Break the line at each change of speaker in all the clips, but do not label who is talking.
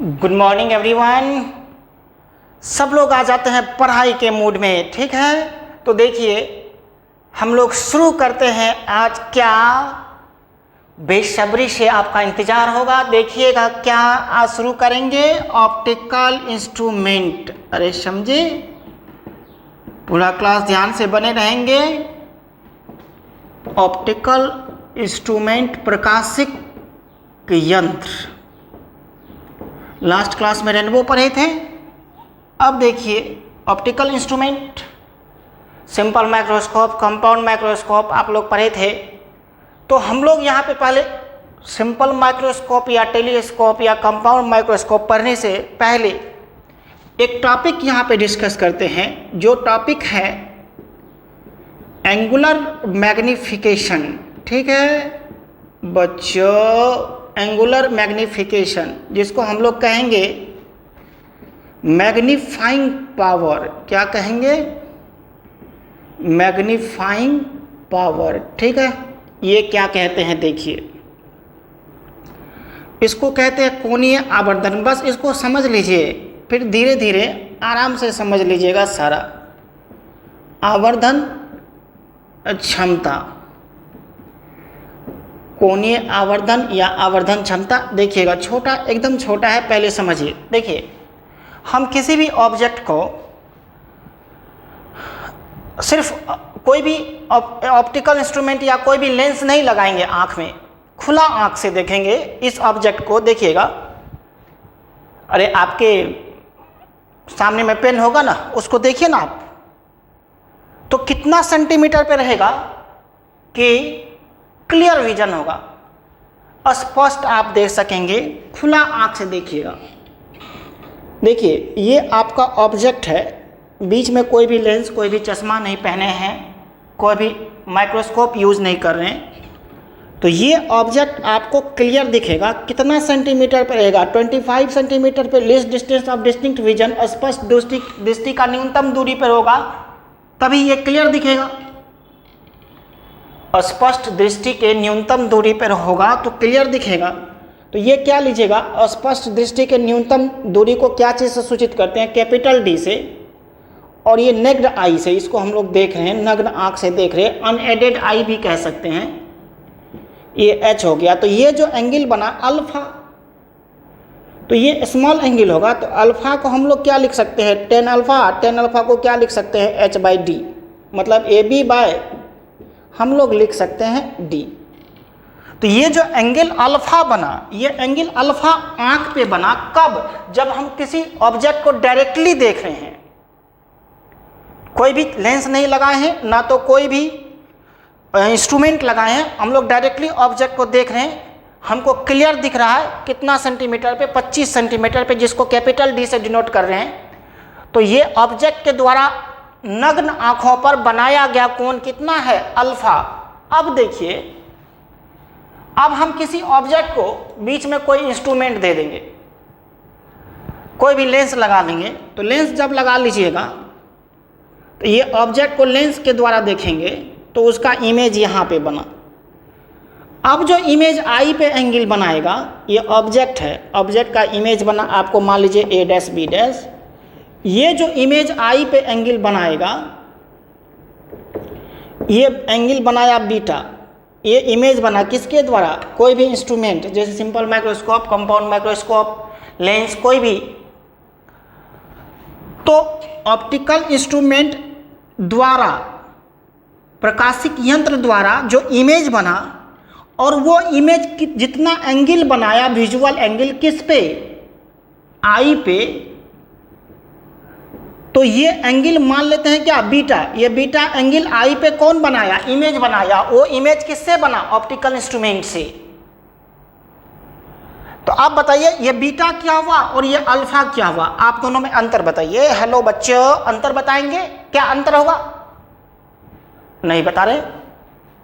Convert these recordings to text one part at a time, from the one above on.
Good morning everyone. सब लोग आ जाते हैं पढ़ाई के मूड में, ठीक है। तो देखिए हम लोग शुरू करते हैं आज। क्या बेसब्री से आपका इंतज़ार होगा, देखिएगा क्या आज शुरू करेंगे। Optical instrument. अरे समझे, पूरा क्लास ध्यान से बने रहेंगे। ऑप्टिकल इंस्ट्रूमेंट, प्रकाशिक यंत्र। लास्ट क्लास में रेनबो पढ़े थे। अब देखिए optical instrument, simple microscope, compound microscope आप लोग पढ़े थे। तो हम लोग यहाँ पे पहले सिंपल माइक्रोस्कोप या टेलीस्कोप या कंपाउंड माइक्रोस्कोप पढ़ने से पहले एक टॉपिक यहाँ पे डिस्कस करते हैं, जो टॉपिक है एंगुलर मैग्निफिकेशन। ठीक है बच्चों, एंगुलर मैग्निफिकेशन, जिसको हम लोग कहेंगे मैग्नीफाइंग पावर। क्या कहेंगे? Magnifying power. ठीक है, ये क्या कहते हैं देखिए, इसको कहते हैं कोणीय आवर्धन। बस इसको समझ लीजिए, फिर धीरे धीरे आराम से समझ लीजिएगा सारा। आवर्धन क्षमता, कोणीय आवर्धन या आवर्धन क्षमता। देखिएगा छोटा, एकदम छोटा है, पहले समझिए। देखिए हम किसी भी ऑब्जेक्ट को सिर्फ कोई भी ऑप्टिकल इंस्ट्रूमेंट या कोई भी लेंस नहीं लगाएंगे आँख में, खुला आँख से देखेंगे इस ऑब्जेक्ट को। देखिएगा, अरे आपके सामने में पेन होगा ना, उसको देखिए ना आप, तो कितना सेंटीमीटर पे रहेगा कि क्लियर विजन होगा, स्पष्ट आप देख सकेंगे। खुला आँख से देखिएगा। देखिए ये आपका ऑब्जेक्ट है, बीच में कोई भी लेंस, कोई भी चश्मा नहीं पहने हैं, कोई भी माइक्रोस्कोप यूज़ नहीं कर रहे हैं। तो ये ऑब्जेक्ट आपको क्लियर दिखेगा। कितना सेंटीमीटर पर रहेगा? 25 सेंटीमीटर पर। Least distance of distinct vision, स्पष्ट दृष्टि का न्यूनतम दूरी पर होगा, तभी ये क्लियर दिखेगा। स्पष्ट दृष्टि के न्यूनतम दूरी पर होगा तो क्लियर दिखेगा। तो ये क्या लीजिएगा, स्पष्ट दृष्टि के न्यूनतम दूरी को क्या चीज़ से सूचित करते हैं? कैपिटल डी से। और ये नेक्ड आई से, इसको हम लोग देख रहे हैं, नग्न आँख से देख रहे हैं, अनएडेड आई भी कह सकते हैं। ये एच हो गया। तो ये जो एंगल बना अल्फा, तो ये स्मॉल एंगल होगा। तो अल्फा को हम लोग क्या लिख सकते हैं? Tan alpha. टेन अल्फा को क्या लिख सकते हैं? एच बाई डी, मतलब ए बी बाय हम लोग लिख सकते हैं डी। तो ये जो एंगल अल्फा बना, ये एंगल अल्फा आंख पे बना कब? जब हम किसी ऑब्जेक्ट को डायरेक्टली देख रहे हैं, कोई भी लेंस नहीं लगाए हैं, ना तो कोई भी इंस्ट्रूमेंट लगाए हैं, हम लोग डायरेक्टली ऑब्जेक्ट को देख रहे हैं, हमको क्लियर दिख रहा है। कितना सेंटीमीटर पे? 25 सेंटीमीटर पे, जिसको कैपिटल डी से डिनोट कर रहे हैं। तो ये ऑब्जेक्ट के द्वारा नग्न आंखों पर बनाया गया कोण कितना है? अल्फा। अब देखिए, अब हम किसी ऑब्जेक्ट को बीच में कोई इंस्ट्रूमेंट दे देंगे, कोई भी लेंस लगा देंगे। तो लेंस जब लगा लीजिएगा तो ये ऑब्जेक्ट को लेंस के द्वारा देखेंगे, तो उसका इमेज यहाँ पे बना। अब जो इमेज आई पे एंगल बनाएगा, ये ऑब्जेक्ट है, ऑब्जेक्ट का इमेज बना, आपको मान लीजिए ए डैश बी डैश। ये जो इमेज आई पे एंगल बनाएगा, ये एंगल बनाया बीटा, ये इमेज बना किसके द्वारा? कोई भी इंस्ट्रूमेंट, जैसे simple microscope, compound microscope, lens, कोई भी। तो ऑप्टिकल इंस्ट्रूमेंट द्वारा, प्रकाशिक यंत्र द्वारा जो इमेज बना, और वो इमेज जितना एंगल बनाया, विजुअल एंगल किस पे? आई पे। तो ये एंगल मान लेते हैं क्या? बीटा। ये बीटा एंगल आई पे कौन बनाया? इमेज बनाया। वो इमेज किससे बना? ऑप्टिकल इंस्ट्रूमेंट से। तो आप बताइए, ये बीटा क्या हुआ और ये अल्फा क्या हुआ? आप दोनों में अंतर बताइए। हेलो बच्चों, अंतर बताएंगे? क्या अंतर होगा? नहीं बता रहे,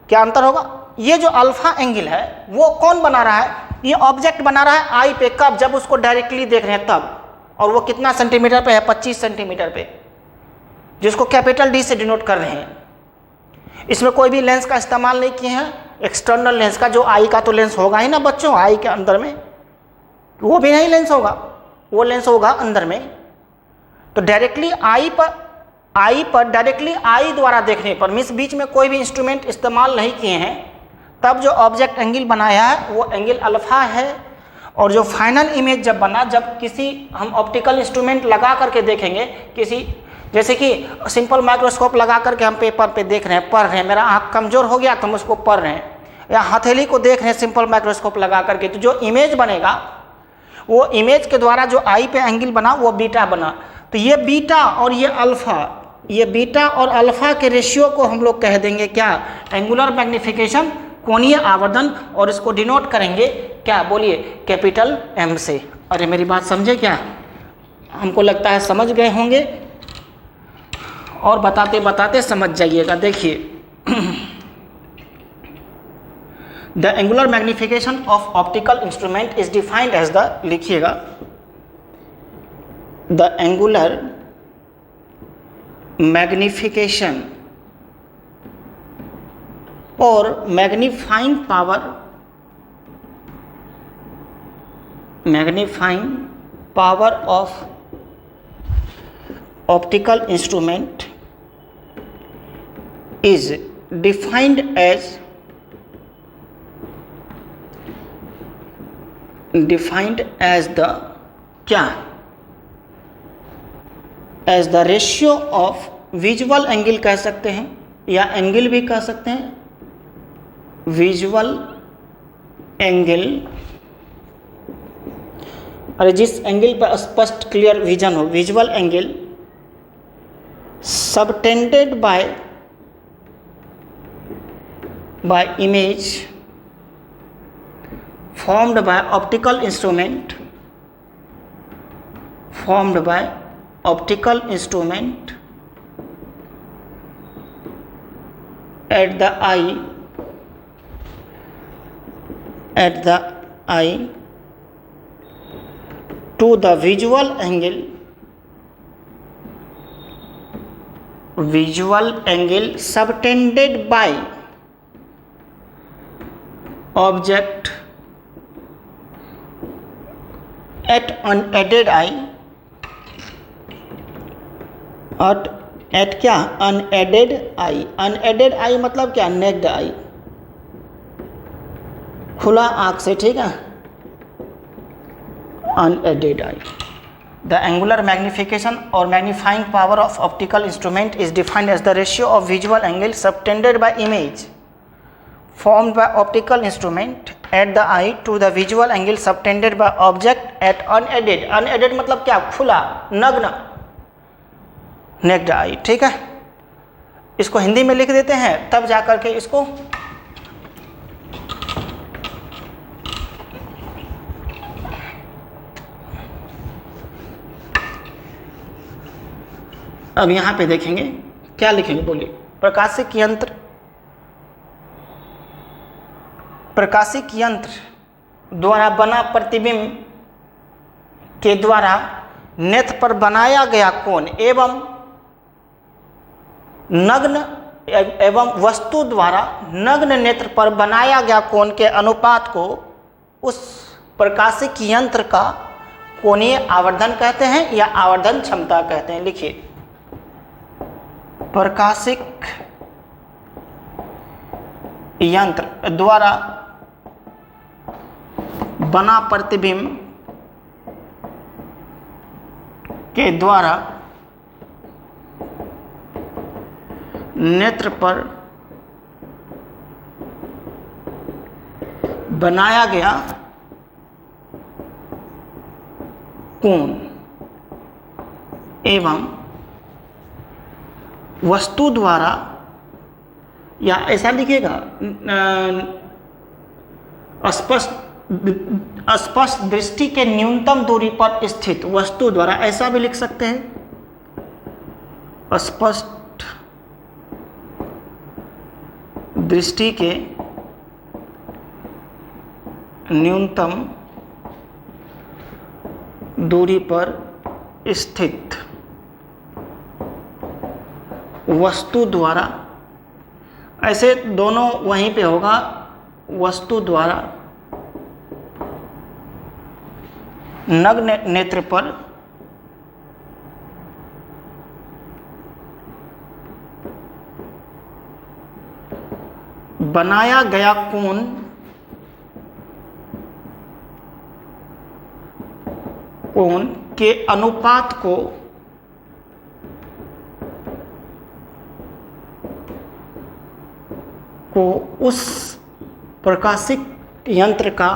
क्या अंतर होगा? ये जो अल्फा एंगल है वो कौन बना रहा है? ये ऑब्जेक्ट बना रहा है आई पे। कब? जब उसको डायरेक्टली देख रहे हैं तब। और वो कितना सेंटीमीटर पे है? 25 सेंटीमीटर पे, जिसको कैपिटल डी से डिनोट कर रहे हैं। इसमें कोई भी लेंस का इस्तेमाल नहीं किए हैं, एक्सटर्नल लेंस का। जो आई का तो लेंस होगा ही ना बच्चों, आई के अंदर में वो भी नहीं लेंस होगा, वो लेंस होगा अंदर में। तो डायरेक्टली आई पर डायरेक्टली आई द्वारा देखने पर, मीन्स बीच में कोई भी इंस्ट्रूमेंट इस्तेमाल नहीं किए हैं, तब जो ऑब्जेक्ट एंगल बनाया है वो एंगल अल्फा है। और जो फाइनल इमेज जब बना, जब किसी हम ऑप्टिकल इंस्ट्रूमेंट लगा करके देखेंगे, किसी जैसे कि सिंपल माइक्रोस्कोप लगा करके हम पेपर पे देख रहे हैं, पढ़ रहे हैं, मेरा आँख कमज़ोर हो गया तो हम उसको पढ़ रहे हैं, या हथेली को देख रहे हैं सिंपल माइक्रोस्कोप लगा करके, तो जो इमेज बनेगा वो इमेज के द्वारा जो आई पे एंगल बना वो बीटा बना। तो ये बीटा और ये अल्फ़ा, ये बीटा और अल्फ़ा के रेशियो को हम लोग कह देंगे क्या, एंगुलर मैग्नीफिकेशन, कोणीय आवर्धन, और इसको डिनोट करेंगे क्या, बोलिए, कैपिटल एम से। अरे मेरी बात समझे क्या, हमको लगता है समझ गए होंगे, और बताते बताते समझ जाइएगा। देखिए the angular magnification of optical instrument is defined as the, लिखिएगा, the angular magnification or magnifying power of optical instrument is defined as the क्या, as the ratio of visual angle कह सकते हैं, या एंगल भी कह सकते हैं, विजुअल एंगल, अरे जिस एंगल पर स्पष्ट क्लियर विजन हो, visual angle subtended by image formed by optical instrument at the eye to the visual angle subtended by object at unaided eye, at क्या, unaided eye, unaided eye मतलब क्या, necked आई, खुला आँख से, ठीक है, unaided eye. The angular magnification or magnifying power of optical instrument is defined as the ratio of visual angle subtended by image formed by optical instrument at the eye to the visual angle subtended by object at unaided, unaided मतलब क्या, खुला, नग्न, necked आई, ठीक है। इसको हिंदी में लिख देते हैं, तब जाकर के इसको अब यहाँ पे देखेंगे क्या लिखेंगे, बोलिए, प्रकाशिक यंत्र द्वारा बना प्रतिबिंब के द्वारा नेत्र पर बनाया गया कोण एवं वस्तु द्वारा नग्न नेत्र पर बनाया गया कोण के अनुपात को उस प्रकाशिक यंत्र का कोणीय आवर्धन कहते हैं या आवर्धन क्षमता कहते हैं। लिखिए, प्रकाशिक यंत्र द्वारा बना प्रतिबिंब के द्वारा नेत्र पर बनाया गया कोण एवं वस्तु द्वारा, या ऐसा लिखिएगा, स्पष्ट दृष्टि के न्यूनतम दूरी पर स्थित वस्तु द्वारा, ऐसा भी लिख सकते हैं, स्पष्ट दृष्टि के न्यूनतम दूरी पर स्थित वस्तु द्वारा, ऐसे दोनों वहीं पे होगा, वस्तु द्वारा नग्न नेत्र पर बनाया गया कोण के अनुपात को उस प्रकाशिक यंत्र का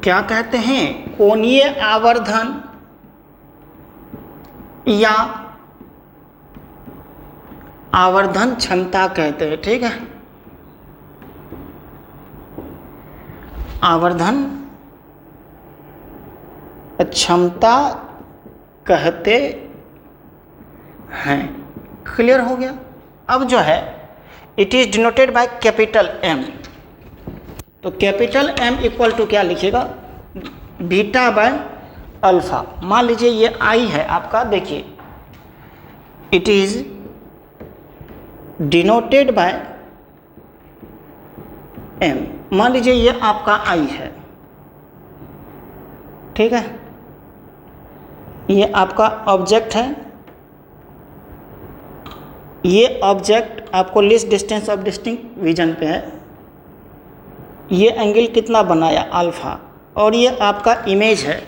क्या कहते हैं? कोणीय आवर्धन या आवर्धन क्षमता कहते हैं। ठीक है, आवर्धन क्षमता कहते हैं। क्लियर हो गया? अब जो है it is denoted by capital M. तो कैपिटल एम इक्वल टू क्या लिखिएगा? Beta by alpha. मान लीजिए ये आई है आपका, देखिए it is denoted by M. मान लीजिए ये आपका आई है, ठीक है, ये आपका ऑब्जेक्ट है। ये ऑब्जेक्ट आपको least distance of distinct vision पे है। ये एंगल कितना बनाया? अल्फा। और ये आपका इमेज है,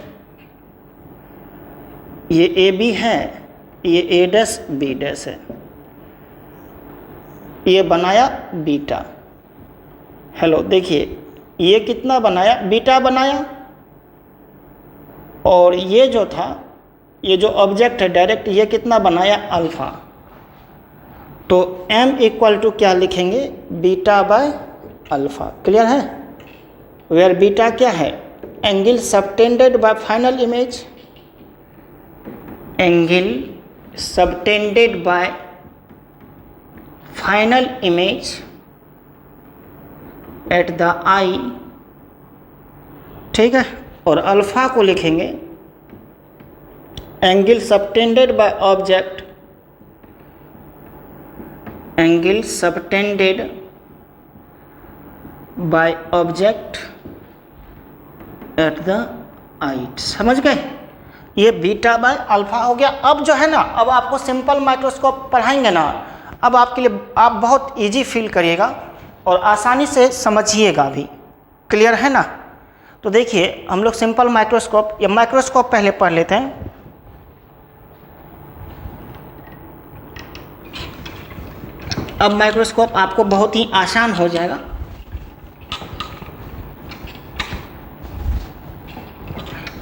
ये ए बी है, ये ए डैश बी डैश है, ये बनाया बीटा। हेलो, देखिए ये कितना बनाया? बीटा बनाया। और ये जो था, ये जो ऑब्जेक्ट है डायरेक्ट, ये कितना बनाया? अल्फा। तो m इक्वल टू क्या लिखेंगे? Beta by alpha. क्लियर है? वेयर बीटा क्या है? Angle subtended by final image, angle subtended by final image at the eye. ठीक है, और अल्फा को लिखेंगे angle subtended by object, angle subtended by object at the eye. समझ गए? ये बीटा बाय अल्फा हो गया। अब जो है ना, अब आपको सिंपल माइक्रोस्कोप पढ़ाएंगे ना, अब आपके लिए आप बहुत इजी फील करिएगा और आसानी से समझिएगा भी। क्लियर है ना? तो देखिए हम लोग सिंपल माइक्रोस्कोप या माइक्रोस्कोप पहले पढ़ लेते हैं। अब माइक्रोस्कोप आपको बहुत ही आसान हो जाएगा।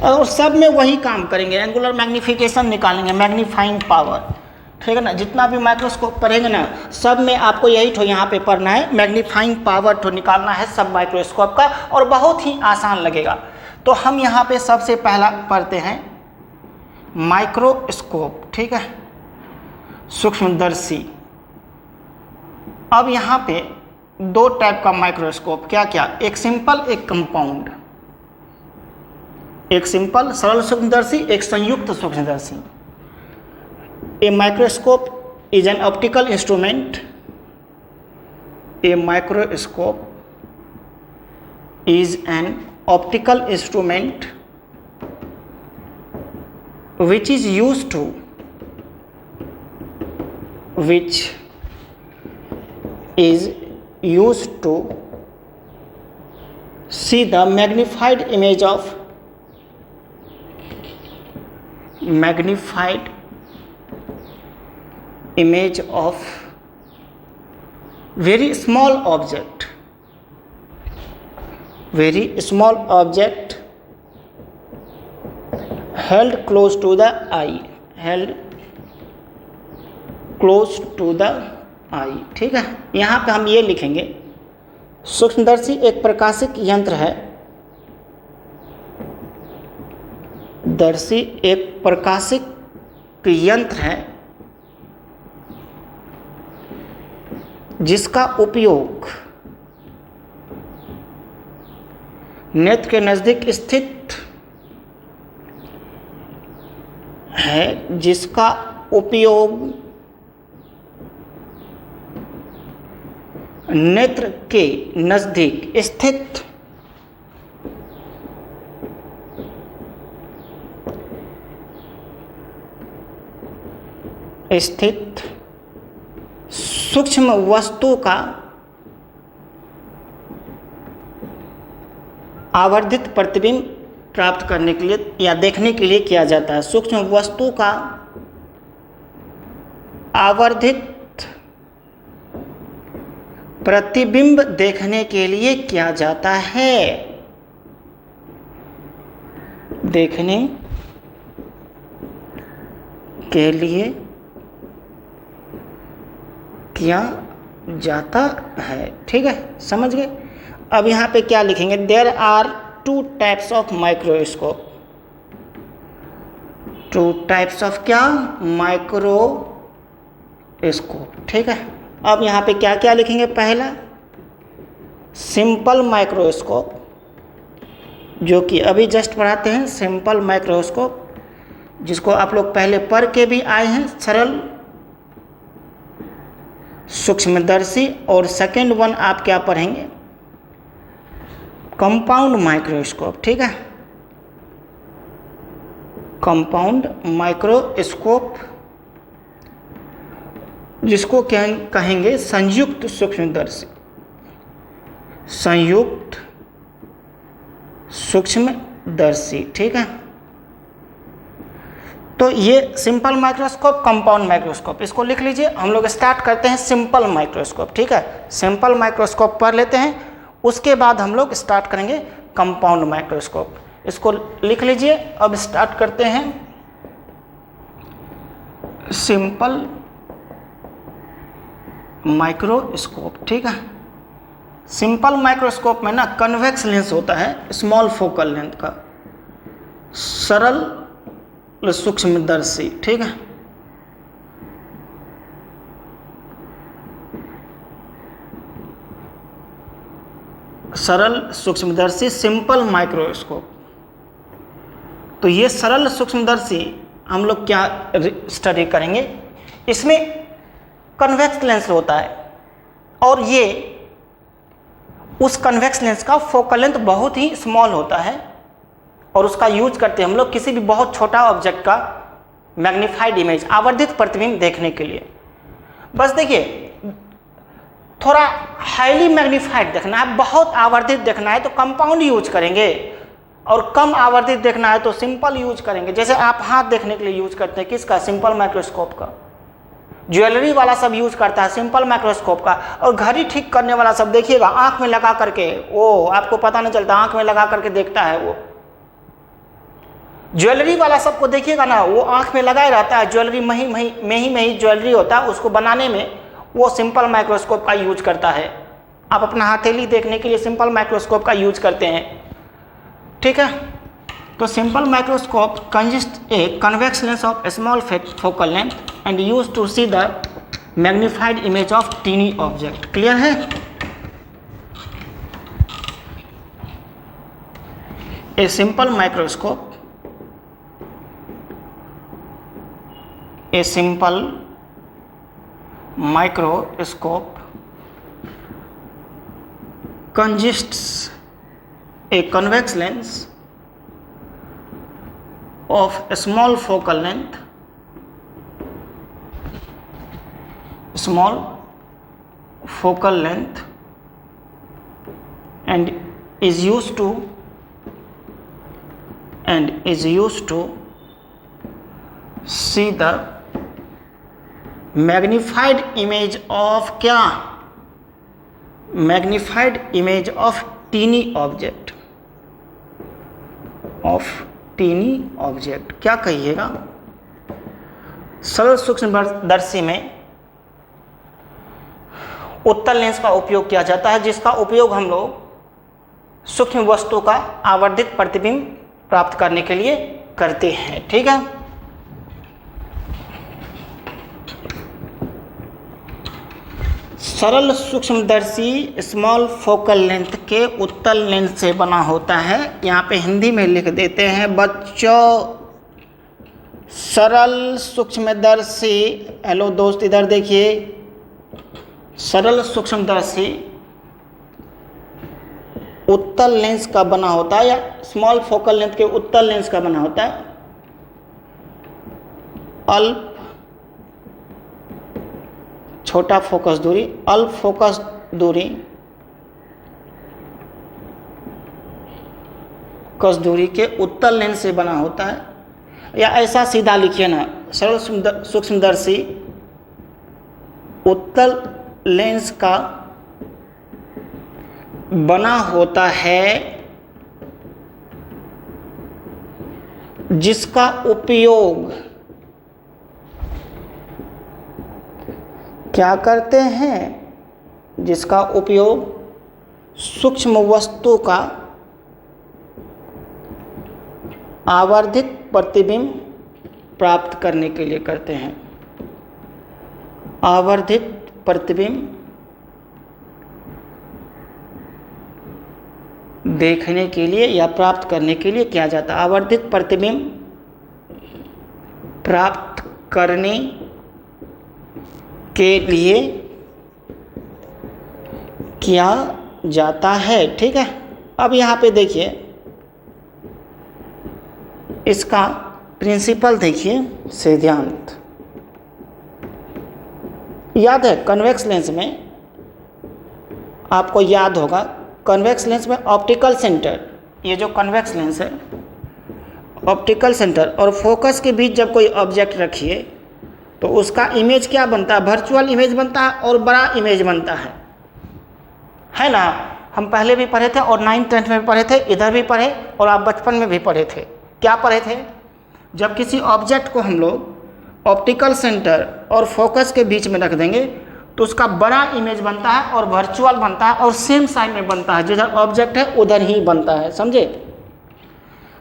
और सब में वही काम करेंगे, एंगुलर मैग्नीफिकेशन निकालेंगे, मैग्नीफाइंग पावर। ठीक है ना? जितना भी माइक्रोस्कोप पढ़ेंगे ना, सब में आपको यही तो यहाँ पे पढ़ना है, मैग्नीफाइंग पावर तो निकालना है सब माइक्रोस्कोप का, और बहुत ही आसान लगेगा। तो हम यहाँ पे सबसे पहला पढ़ते हैं माइक्रोस्कोप। ठीक है, सूक्ष्मदर्शी। अब यहाँ पे दो टाइप का माइक्रोस्कोप, क्या क्या? एक सिंपल, एक कंपाउंड। एक सिंपल सरल सूक्ष्मदर्शी, एक संयुक्त सूक्ष्मदर्शी। A microscope is an optical instrument. A microscope is an optical instrument which is used to see the magnified image of very small object held close to the eye। ठीक है, यहाँ पे हम ये लिखेंगे, सूक्ष्मदर्शी एक प्रकाशिक यंत्र है। दर्शी एक प्रकाशिक यंत्र है जिसका उपयोग नेत्र के नज़दीक स्थित है, नेत्र के नजदीक स्थित सूक्ष्म वस्तु का आवर्धित प्रतिबिंब प्राप्त करने के लिए या देखने के लिए किया जाता है। सूक्ष्म वस्तु का आवर्धित प्रतिबिंब देखने के लिए किया जाता है। देखने के लिए किया जाता है। ठीक है, समझ गए। अब यहाँ पे क्या लिखेंगे? There are two types of microscope. Two types of क्या? माइक्रोस्कोप। ठीक है, अब यहाँ पे क्या क्या लिखेंगे? पहला सिंपल माइक्रोस्कोप, जो कि अभी जस्ट पढ़ाते हैं, सिंपल माइक्रोस्कोप, जिसको आप लोग पहले पढ़ के भी आए हैं, सरल सूक्ष्मदर्शी। और सेकेंड वन आप क्या पढ़ेंगे? Compound microscope. ठीक है, कंपाउंड माइक्रोस्कोप, जिसको क्या कहेंगे? संयुक्त सूक्ष्मदर्शी। संयुक्त सूक्ष्मदर्शी। ठीक है, तो ये सिंपल माइक्रोस्कोप, कंपाउंड माइक्रोस्कोप, इसको लिख लीजिए। हम लोग स्टार्ट करते हैं सिंपल माइक्रोस्कोप। ठीक है, सिंपल माइक्रोस्कोप पढ़ लेते हैं, उसके बाद हम लोग स्टार्ट करेंगे कंपाउंड माइक्रोस्कोप। इसको लिख लीजिए। अब स्टार्ट करते हैं सिंपल माइक्रोस्कोप। ठीक है, सिंपल माइक्रोस्कोप में ना कन्वेक्स लेंस होता है, स्मॉल फोकल लेंथ का, सरल सूक्ष्मदर्शी। ठीक है, सरल सूक्ष्मदर्शी सिंपल माइक्रोस्कोप। तो ये सरल सूक्ष्मदर्शी हम लोग क्या स्टडी करेंगे? इसमें कन्वेक्स लेंस होता है, और ये उस कन्वेक्स लेंस का फोकल लेंथ बहुत ही स्मॉल होता है, और उसका यूज करते हैं हम लोग किसी भी बहुत छोटा ऑब्जेक्ट का मैग्नीफाइड इमेज, आवर्धित प्रतिबिंब देखने के लिए। बस देखिए, थोड़ा हाईली मैग्नीफाइड देखना है, बहुत आवर्धित देखना है तो कंपाउंड यूज करेंगे, और कम आवर्धित देखना है तो सिंपल यूज करेंगे। जैसे आप हाथ देखने के लिए यूज करते हैं किसका? सिंपल माइक्रोस्कोप का। ज्वेलरी वाला सब यूज करता है सिंपल माइक्रोस्कोप का। और घड़ी ठीक करने वाला सब देखिएगा आंख में लगा करके, वो आपको पता नहीं चलता, आंख में लगा करके देखता है वो। ज्वेलरी वाला सबको देखिएगा ना, वो आंख में लगाए रहता है, ज्वेलरी में ही ज्वेलरी होता है, उसको बनाने में वो सिंपल माइक्रोस्कोप का यूज करता है। आप अपना हथेली देखने के लिए सिंपल माइक्रोस्कोप का यूज करते हैं। ठीक है, तो simple microscope consist a convex lens of small focal length and use to see the magnified image of tiny object. Clear है? A simple microscope, a simple microscope consists a convex lens of a small focal length, and is used to see the magnified image of क्या? Magnified image of tiny object, क्या कहिएगा? सरल सूक्ष्मदर्शी में उत्तल lens का उपयोग किया जाता है, जिसका उपयोग हम लोग सूक्ष्म वस्तु का आवर्धित प्रतिबिंब प्राप्त करने के लिए करते हैं। ठीक है, सरल सूक्ष्मदर्शी स्मॉल फोकल लेंथ के उत्तल लेंस से बना होता है। यहाँ पे हिंदी में लिख देते हैं बच्चों, सरल सूक्ष्मदर्शी। हेलो दोस्त, इधर देखिए, सरल सूक्ष्मदर्शी उत्तल लेंस का बना होता है, या स्मॉल फोकल लेंथ के उत्तल लेंस का बना होता है। अल्प छोटा फोकस दूरी, अल्प फोकस दूरी, कस दूरी के उत्तल लेंस से बना होता है। या ऐसा सीधा लिखिए ना, सरल सूक्ष्मदर्शी उत्तल लेंस का बना होता है जिसका उपयोग क्या करते हैं, जिसका उपयोग सूक्ष्म वस्तु का आवर्धित प्रतिबिंब प्राप्त करने के लिए करते हैं। आवर्धित प्रतिबिंब देखने के लिए या प्राप्त करने के लिए किया जाता है। आवर्धित प्रतिबिंब प्राप्त करने के लिए किया जाता है। ठीक है, अब यहाँ पे देखिए इसका प्रिंसिपल देखिए सिद्धांत। याद है कन्वेक्स लेंस में, आपको याद होगा कन्वेक्स लेंस में ऑप्टिकल सेंटर, ये जो कन्वेक्स लेंस है ऑप्टिकल सेंटर और फोकस के बीच जब कोई ऑब्जेक्ट रखिए तो उसका इमेज क्या बनता है, वर्चुअल इमेज बनता है और बड़ा इमेज बनता है ना। हम पहले भी पढ़े थे और 9th 10th में भी पढ़े थे, इधर भी पढ़े और आप बचपन में भी पढ़े थे। क्या पढ़े थे, जब किसी ऑब्जेक्ट को हम लोग ऑप्टिकल सेंटर और फोकस के बीच में रख देंगे तो उसका बड़ा इमेज बनता है और वर्चुअल बनता है और सेम साइड में बनता है, जिधर ऑब्जेक्ट है उधर ही बनता है, समझे।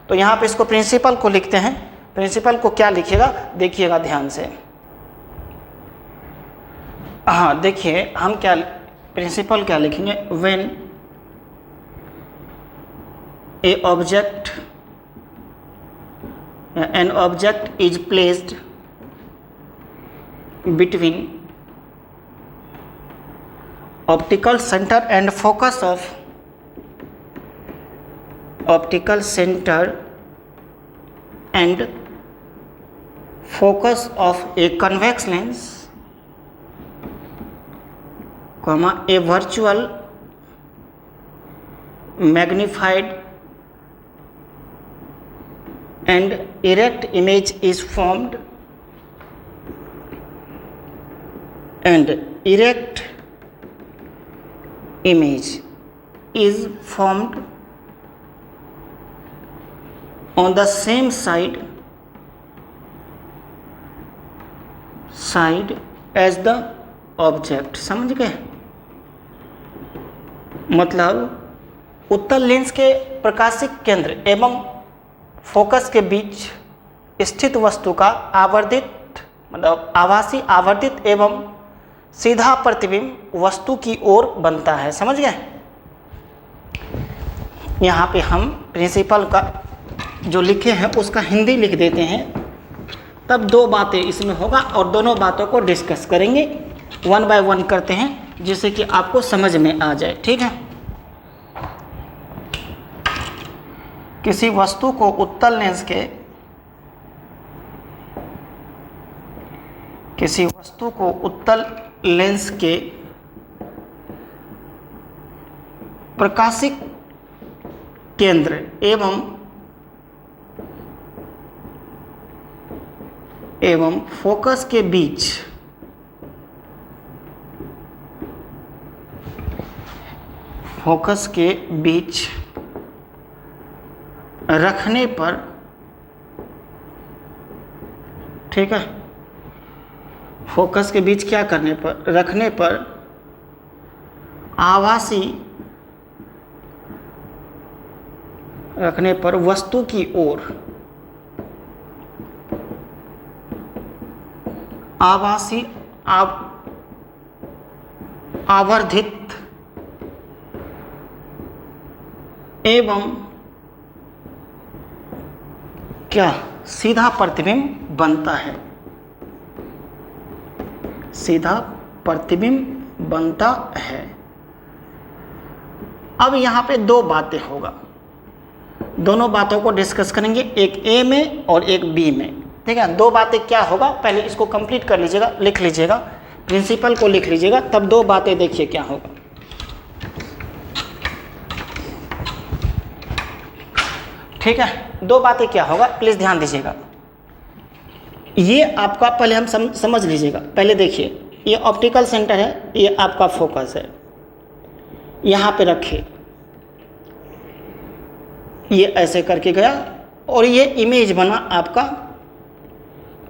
तो यहाँ पे इसको प्रिंसिपल को लिखते हैं। प्रिंसिपल को क्या लिखिएगा, देखिएगा ध्यान से। हाँ देखिए हम क्या प्रिंसिपल क्या लिखेंगे, when A object an object is placed between optical center and focus of optical center and focus of a convex lens, comma a virtual magnified and erect image is formed, and erect image is formed on the same side as the object। समझ गए, मतलब उत्तल lens के प्रकाशिक केंद्र एवं focus के बीच स्थित वस्तु का आवर्धित मतलब आभासी आवर्धित एवं सीधा प्रतिबिंब वस्तु की ओर बनता है। समझ गए। यहाँ पे हम प्रिंसिपल का जो लिखे हैं उसका हिंदी लिख देते हैं, तब दो बातें इसमें होगा और दोनों बातों को डिस्कस करेंगे, 1 by 1 करते हैं जिससे कि आपको समझ में आ जाए। ठीक है, किसी वस्तु को उत्तल लेंस के प्रकाशिक केंद्र एवं फोकस के बीच रखने पर, ठीक है, फोकस के बीच क्या करने पर, रखने पर आभासी वस्तु की ओर आभासी आवर्धित एवं क्या सीधा प्रतिबिंब बनता है, सीधा प्रतिबिंब बनता है। अब यहाँ पे दो बातें होगा, दोनों बातों को डिस्कस करेंगे, एक ए में और एक बी में। ठीक है, दो बातें क्या होगा, पहले इसको कंप्लीट कर लीजिएगा, लिख लीजिएगा, प्रिंसिपल को लिख लीजिएगा, तब दो बातें देखिए क्या होगा। ठीक है, दो बातें क्या होगा प्लीज़ ध्यान दीजिएगा। ये आपका पहले हम समझ लीजिएगा, पहले देखिए, ये ऑप्टिकल सेंटर है, ये आपका फोकस है, यहाँ पे रखिए, ये ऐसे करके गया और ये इमेज बना आपका,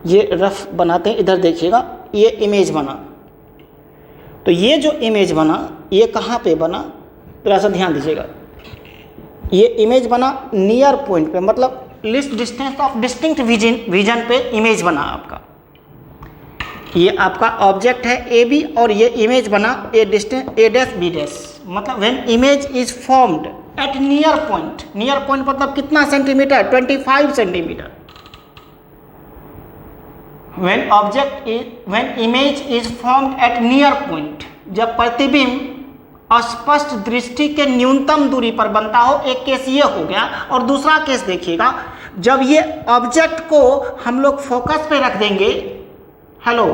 ये रफ बनाते हैं, इधर देखिएगा, ये इमेज बना। तो ये जो इमेज बना ये कहाँ पे बना, थोड़ा सा ध्यान दीजिएगा, ये इमेज बना नियर पॉइंट पे, मतलब list distance of distinct vision पे इमेज बना आपका। ये आपका ऑब्जेक्ट है ए बी और ये इमेज बना a distance A dash B dash, मतलब when image is formed at near point, near point मतलब कितना centimetre, 25 centimetre. When image is formed at near point, जब प्रतिबिंब स्पष्ट दृष्टि के न्यूनतम दूरी पर बनता हो, एक केस ये हो गया। और दूसरा केस देखिएगा, जब ये ऑब्जेक्ट को हम लोग फोकस पे रख देंगे, हेलो,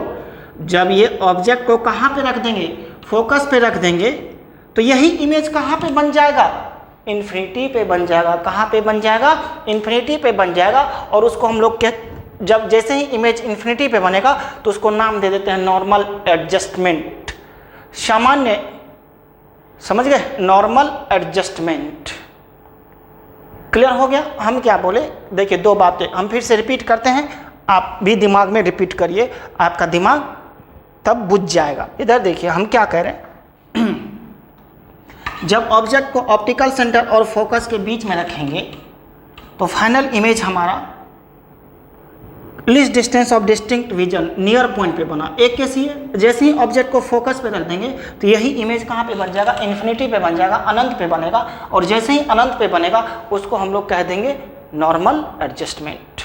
जब ये ऑब्जेक्ट को कहाँ पे रख देंगे, फोकस पे रख देंगे, तो यही इमेज कहाँ पे बन जाएगा, इन्फिनिटी पे बन जाएगा। कहाँ पे बन जाएगा, इन्फिनिटी पे बन जाएगा। और उसको हम लोग जब जैसे ही इमेज इन्फिनिटी पे बनेगा तो उसको नाम दे देते हैं नॉर्मल एडजस्टमेंट, सामान्य, समझ गए, नॉर्मल एडजस्टमेंट। क्लियर हो गया। हम क्या बोले, देखिए दो बातें हम फिर से रिपीट करते हैं, आप भी दिमाग में रिपीट करिए, आपका दिमाग तब बुझ जाएगा। इधर देखिए हम क्या कह रहे हैं जब ऑब्जेक्ट को ऑप्टिकल सेंटर और फोकस के बीच में रखेंगे तो फाइनल इमेज हमारा list distance of distinct vision near point पे बना। एक केस ही है, जैसे ही ऑब्जेक्ट को फोकस पे रख देंगे तो यही इमेज कहाँ पे बन जाएगा, इन्फिनिटी पे बन जाएगा, अनंत पे बनेगा। और जैसे ही अनंत पे बनेगा उसको हम लोग कह देंगे नॉर्मल एडजस्टमेंट।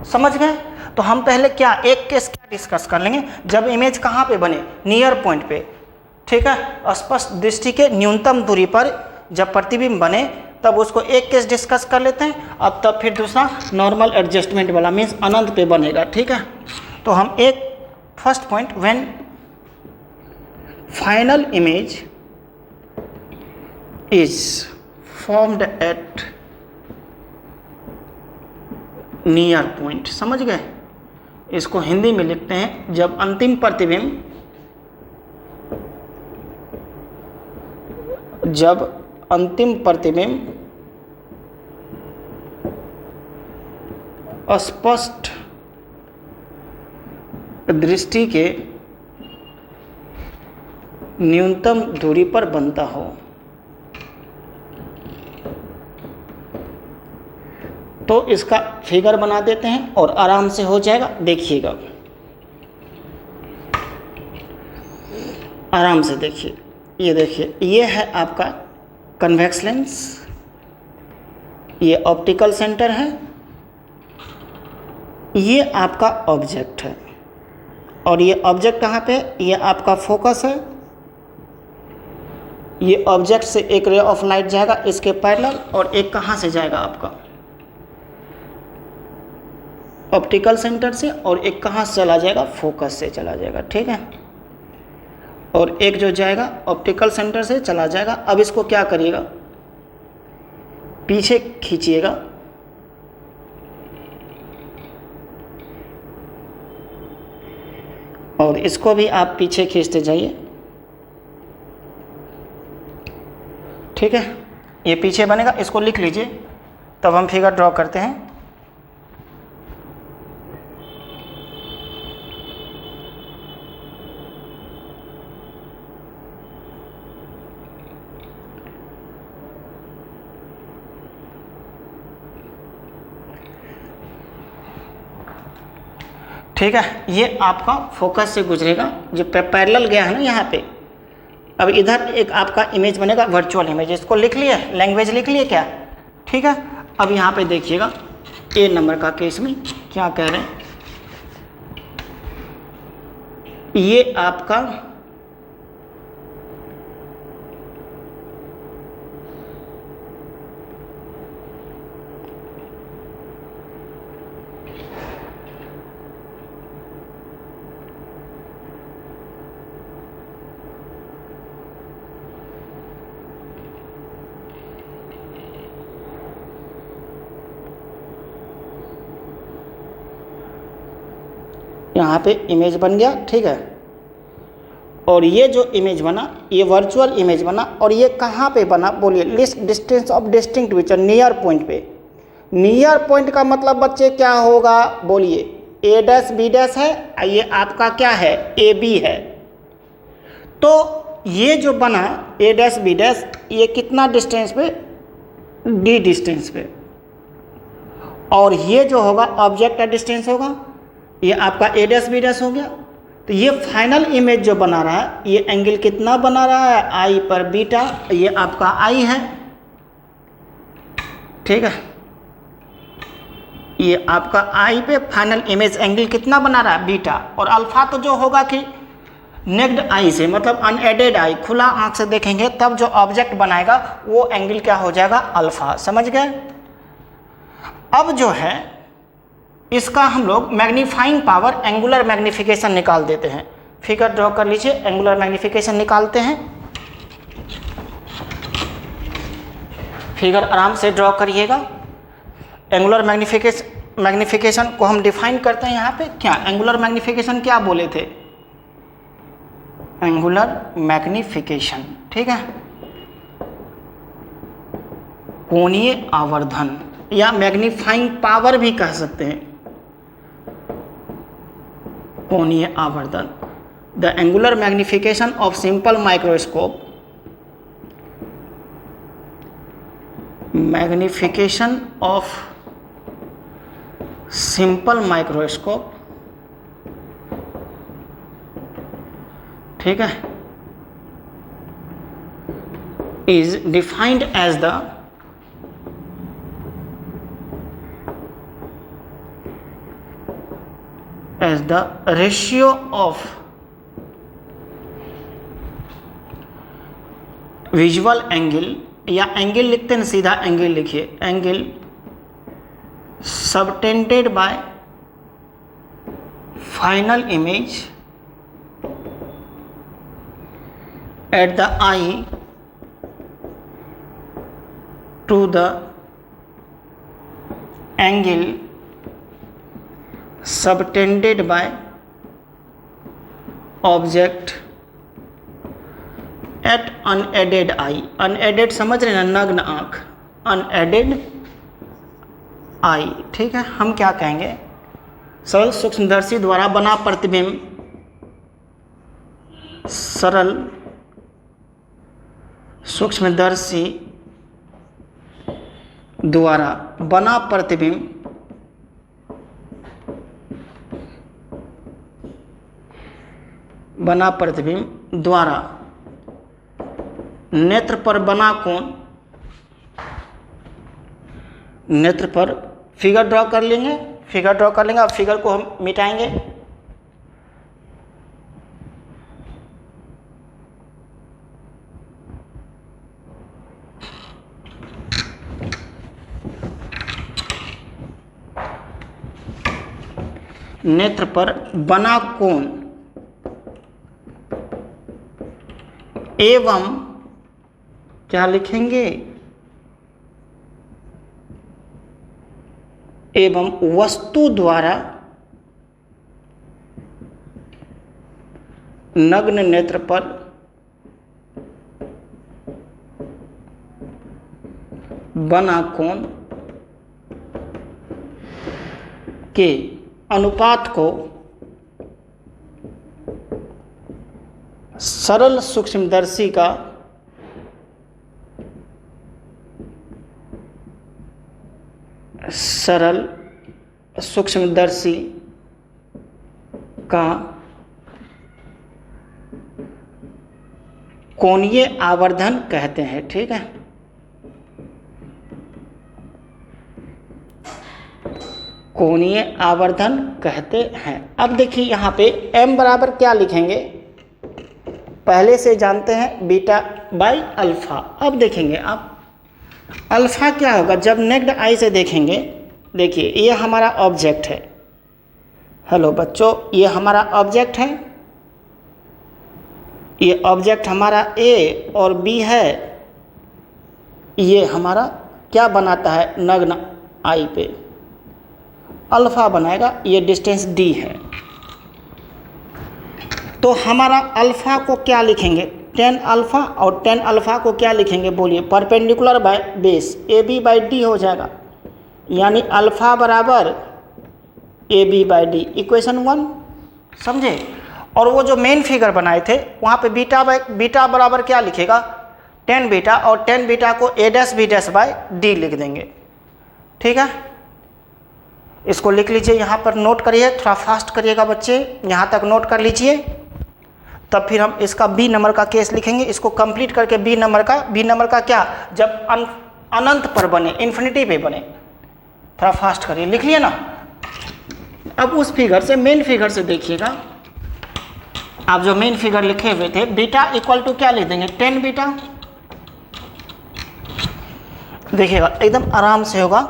समझ गए। तो हम पहले क्या एक केस क्या डिस्कस कर लेंगे, जब इमेज कहाँ पे बने, नियर पॉइंट पे, ठीक है, स्पष्ट दृष्टि के न्यूनतम दूरी पर जब प्रतिबिंब बने तब उसको एक केस डिस्कस कर लेते हैं। अब तब फिर दूसरा नॉर्मल एडजस्टमेंट वाला मीन्स अनंत पे बनेगा। ठीक है, तो हम एक first point, when final image is formed at near point, समझ गए। इसको हिंदी में लिखते हैं, जब अंतिम प्रतिबिंब, जब अंतिम प्रतिबिंब स्पष्ट दृष्टि के न्यूनतम दूरी पर बनता हो। तो इसका फिगर बना देते हैं और आराम से हो जाएगा, देखिएगा, आराम से देखिए। ये देखिए, ये है आपका कन्वेक्स लेंस, ये ऑप्टिकल सेंटर है, ये आपका ऑब्जेक्ट है, और ये ऑब्जेक्ट कहाँ पे, ये आपका फोकस है। ये ऑब्जेक्ट से एक रे ऑफ लाइट जाएगा इसके पैरेलल, और एक कहाँ से जाएगा आपका ऑप्टिकल सेंटर से, और एक कहाँ से चला जाएगा, फोकस से चला जाएगा। ठीक है, और एक जो जाएगा ऑप्टिकल सेंटर से चला जाएगा। अब इसको क्या करिएगा, पीछे खींचिएगा, और इसको भी आप पीछे खींचते जाइए। ठीक है, ये पीछे बनेगा, इसको लिख लीजिए, तब हम फिगर ड्रॉ करते हैं। ठीक है, ये आपका फोकस से गुजरेगा, जो पैरेलल गया है ना यहाँ पे। अब इधर एक आपका इमेज बनेगा, वर्चुअल इमेज, इसको लिख लिए, लैंग्वेज लिख लिए क्या। ठीक है, अब यहाँ पे देखिएगा ए नंबर का केस में क्या कह रहे हैं, ये आपका यहाँ पे इमेज बन गया, ठीक है। और ये जो इमेज बना ये वर्चुअल इमेज बना, और ये कहाँ पे बना बोलिए, list distance of distinct feature near point पे। नियर पॉइंट का मतलब बच्चे क्या होगा बोलिए, ए डैश बी डैश है, ये आपका क्या है, ए बी है। तो ये जो बना ए डैश बी डैश, ये कितना डिस्टेंस पे, डी डिस्टेंस पे। और ये जो होगा ऑब्जेक्ट का डिस्टेंस होगा, ये आपका ए डैश बी डैश हो गया। तो ये फाइनल इमेज जो बना रहा है, ये एंगल कितना बना रहा है, आई पर बीटा, ये आपका आई है, ठीक है। ये आपका आई पे फाइनल इमेज एंगल कितना बना रहा है, बीटा। और अल्फा तो जो होगा कि नेक्ड आई से, मतलब अनएडेड आई, खुला आंख से देखेंगे तब जो ऑब्जेक्ट बनाएगा वो एंगल क्या हो जाएगा, अल्फा। समझ गए। अब जो है इसका हम लोग मैग्नीफाइंग पावर, एंगुलर मैग्निफिकेशन निकाल देते हैं। फिगर ड्रॉ कर लीजिए, एंगुलर मैग्निफिकेशन निकालते हैं। फिगर आराम से ड्रॉ करिएगा। एंगुलर मैग्निफिकेशन को हम डिफाइन करते हैं यहाँ पे क्या, एंगुलर मैग्निफिकेशन क्या बोले थे, एंगुलर मैग्निफिकेशन, ठीक है, कोणीय आवर्धन या मैग्नीफाइंग पावर भी कह सकते हैं, कोणीय आवर्धन। The angular magnification of simple microscope, magnification of simple microscope, ठीक है, is defined as the ratio of visual angle, या एंगल लिखते हैं सीधा एंगल लिखिए, angle subtended by final image at the eye to the angle subtended by object at unaided eye. Unaided समझ रहे हैं ना, नग्न आंख, अनएडेड आई, ठीक है। हम क्या कहेंगे, सरल सूक्ष्मदर्शी द्वारा बना प्रतिबिंब, सरल सूक्ष्मदर्शी द्वारा बना प्रतिबिंब द्वारा नेत्र पर बना कोण, नेत्र पर फिगर ड्रॉ कर लेंगे, फिगर ड्रॉ कर लेंगे। अब फिगर को हम मिटाएंगे। नेत्र पर बना कोण एवं क्या लिखेंगे, एवं वस्तु द्वारा नग्न नेत्र पर बना कोण के अनुपात को सरल सूक्ष्मदर्शी का कोणीय आवर्धन कहते हैं, ठीक है। कोणीय आवर्धन कहते हैं। अब देखिए यहाँ पे m बराबर क्या लिखेंगे, पहले से जानते हैं बीटा बाई अल्फा। अब देखेंगे आप अल्फा क्या होगा, जब नेक्ड आई से देखेंगे, देखिए ये हमारा ऑब्जेक्ट है, हेलो बच्चों, ये हमारा ऑब्जेक्ट है, ये ऑब्जेक्ट हमारा ए और बी है, ये हमारा क्या बनाता है, नग्न आई पे अल्फा बनाएगा, ये डिस्टेंस डी है, तो हमारा अल्फ़ा को क्या लिखेंगे, टेन अल्फ़ा, और टेन अल्फ़ा को क्या लिखेंगे बोलिए, perpendicular by base A B by D हो जाएगा, यानी अल्फ़ा बराबर A B by D, equation 1, समझे। और वो जो मेन फिगर बनाए थे वहाँ पे बीटा बराबर क्या लिखेगा, टेन बीटा, और टेन बीटा को A dash B dash by D लिख देंगे, ठीक है। इसको लिख लीजिए, यहाँ पर नोट करिए, थोड़ा फास्ट करिएगा बच्चे, यहाँ तक नोट कर लीजिए, तब फिर हम इसका बी नंबर का केस लिखेंगे। इसको कंप्लीट करके बी नंबर का क्या, जब अनंत पर बने, इन्फिनिटी पे बने, थोड़ा फास्ट करिए, लिख लिया ना। अब उस फिगर से, मेन फिगर से देखिएगा, आप जो मेन फिगर लिखे हुए थे, बीटा इक्वल टू क्या लिख देंगे, टेन बीटा, देखिएगा एकदम आराम से होगा।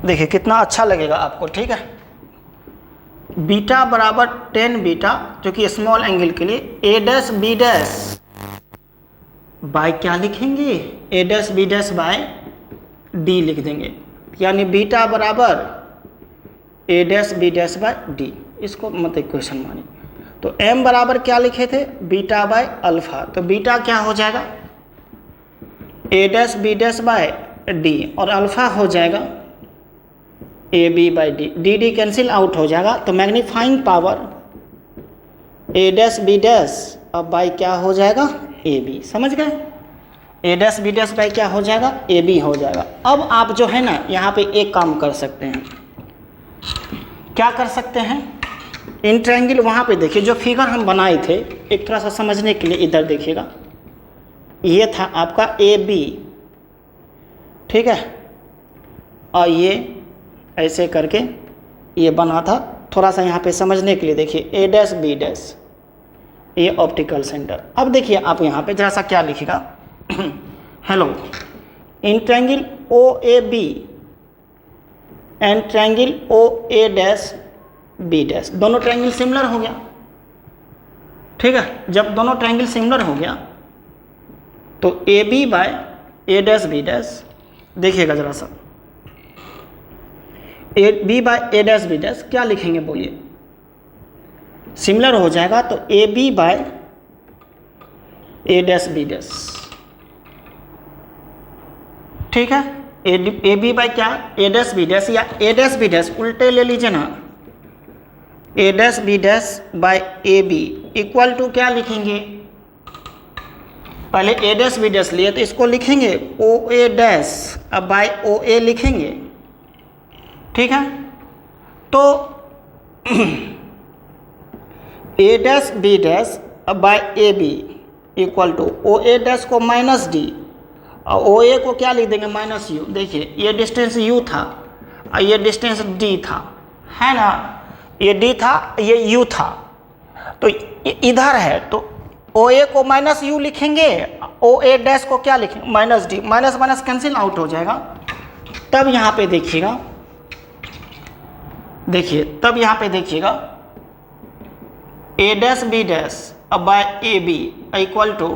देखिए कितना अच्छा लगेगा आपको, ठीक है। बीटा बराबर टेन बीटा, जो कि स्मॉल एंगल के लिए, A dash B dash by क्या लिखेंगे, A dash B dash by D लिख देंगे, यानी बीटा बराबर A dash B dash by D, इसको मत इक्वेशन मानिए। तो एम बराबर क्या लिखे थे, बीटा बाय अल्फा, तो बीटा क्या हो जाएगा, A dash B dash by D, और अल्फा हो जाएगा A B by D, D D cancel out हो जाएगा, तो magnifying power A dash B dash अब बाई क्या हो जाएगा, ए बी, समझ गए, A dash B dash by क्या हो जाएगा, ए बी हो जाएगा। अब आप जो है ना यहाँ पे एक काम कर सकते हैं, क्या कर सकते हैं, इन ट्रायंगल वहाँ पे देखिए, जो फिगर हम बनाए थे, एक थोड़ा सा समझने के लिए इधर देखिएगा, ये था आपका ए बी, ठीक है, और ये ऐसे करके ये बना था, थोड़ा सा यहाँ पे समझने के लिए देखिए, ए डैश बी डैश, ये ऑप्टिकल सेंटर। अब देखिए आप यहाँ पे जरा सा क्या लिखेगा, hello, in triangle O A B and triangle O A dash B dash, दोनों ट्रायंगल सिमिलर हो गया, ठीक है। जब दोनों ट्रायंगल सिमिलर हो गया तो A B by A dash B dash, देखिएगा जरा सा, A B by A dash B dash क्या लिखेंगे बोलिए, सिमिलर हो जाएगा, तो A B by A dash B dash, ठीक है। ए बी बाय क्या, ए डैश बी डैश, या ए डैश बी डैश उल्टे ले लीजिए ना, A dash B dash by A B equal to क्या लिखेंगे, पहले ए डैश बी डैश लिए तो इसको लिखेंगे ओ ए डैश, अब बाय ओ ए लिखेंगे, ठीक है। तो ए डैश बी डैश अब by A B equal to O A dash को माइनस डी, और ओ ए को क्या लिख देंगे, माइनस यू। देखिए ये डिस्टेंस यू था और ये डिस्टेंस डी था, है ना, ये डी था, ये यू था, तो इधर है, तो ओ ए को माइनस यू लिखेंगे, ओ ए डैश को क्या लिखेंगे, minus D, minus minus cancel out हो जाएगा। तब यहाँ पे देखिएगा, देखिए तब यहाँ पे देखिएगा, ए डैश बी डैश अब by A B equal to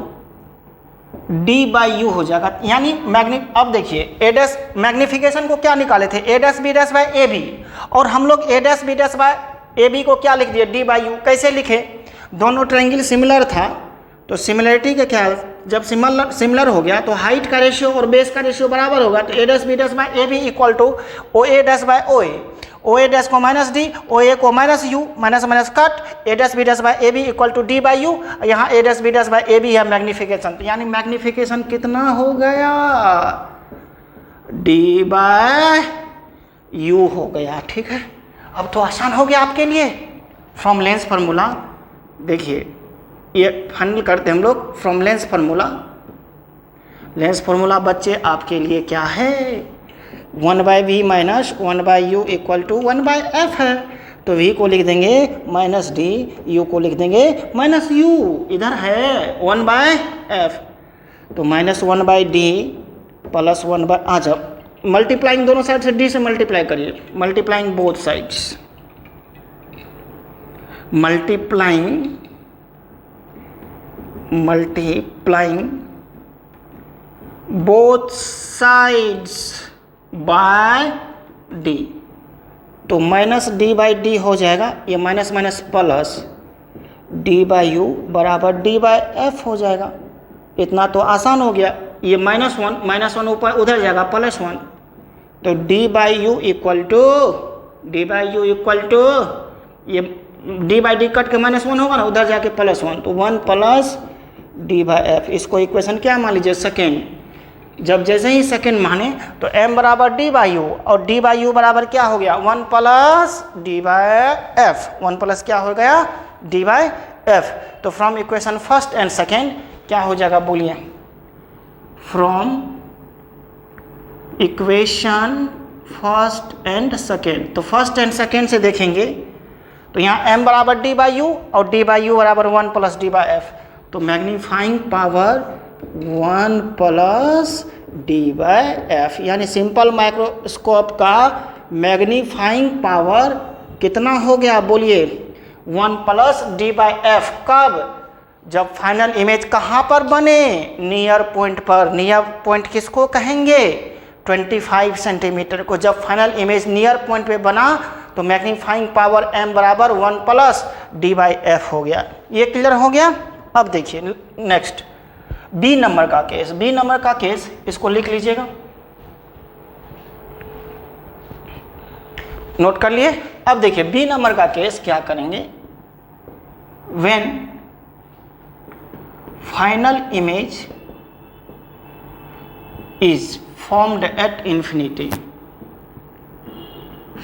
D by U हो जाएगा, यानी अब देखिए ए डैश मैग्निफिकेशन को क्या निकाले थे, A dash B dash by A B, और हम लोग A dash B dash by A B को क्या लिख दिए, डी बाई यू। कैसे लिखे, दोनों ट्रायंगल सिमिलर था, तो सिमिलरिटी के क्या, जब सिमिलर हो गया तो हाइट का रेशियो और बेस का रेशियो बराबर होगा, तो A dash B dash by A B equal to O A dash by O A dash को माइनस डी, ओ ए को minus U, minus minus cut, A dash B dash by A B equal to D by U, यहाँ A dash B dash by A B है magnification, तो यानी magnification कितना हो गया, D bye you हो गया, ठीक है। अब तो आसान हो गया आपके लिए, फ्रॉम लेंस फार्मूला, देखिए ये फाइनल करते हैं हम लोग, from lens formula, lens formula बच्चे आपके लिए क्या है, 1 by V minus 1 by U equal to 1 by F है, तो वी को लिख देंगे माइनस डी, यू को लिख देंगे माइनस यू, इधर है 1 बाई एफ, तो minus 1 by D plus 1 by, आ जाओ मल्टीप्लाइंग दोनों साइड से डी से मल्टीप्लाई करिए, multiplying both sides, multiplying both sides by D, तो माइनस डी बाई डी हो जाएगा, ये minus minus plus D by U बराबर डी बाई एफ हो जाएगा। इतना तो आसान हो गया। ये माइनस वन ऊपर उधर जाएगा प्लस वन, तो D by U equal to ये डी बाई डी कट के माइनस वन होगा ना, उधर जाके प्लस वन, तो one plus D by F. इसको इक्वेशन क्या मान लीजिए, सेकेंड। जब जैसे ही सेकेंड माने तो m बराबर डी बाई यू, और डी बाई यू बराबर क्या हो गया, one plus D by F, one plus क्या हो गया, डी बाई एफ। तो from equation first and second क्या हो जाएगा बोलिए, from equation first and second, तो फर्स्ट एंड सेकेंड से देखेंगे तो यहाँ m बराबर डी बाई यू और डी बाई यू बराबर one plus D by F, तो magnifying power one plus D by F, यानी सिंपल माइक्रोस्कोप का मैग्नीफाइंग पावर कितना हो गया बोलिए, one plus D by F. कब, जब फाइनल इमेज कहाँ पर बने, नियर पॉइंट पर। नियर पॉइंट किसको कहेंगे, 25 सेंटीमीटर को। जब फाइनल इमेज नियर पॉइंट पे बना तो मैग्नीफाइंग पावर m बराबर one plus D by F हो गया। ये क्लियर हो गया। अब देखिए नेक्स्ट बी नंबर का केस। बी नंबर का केस इसको लिख लीजिएगा, नोट कर लिए। अब देखिए बी नंबर का केस क्या करेंगे, when final image is formed at infinity,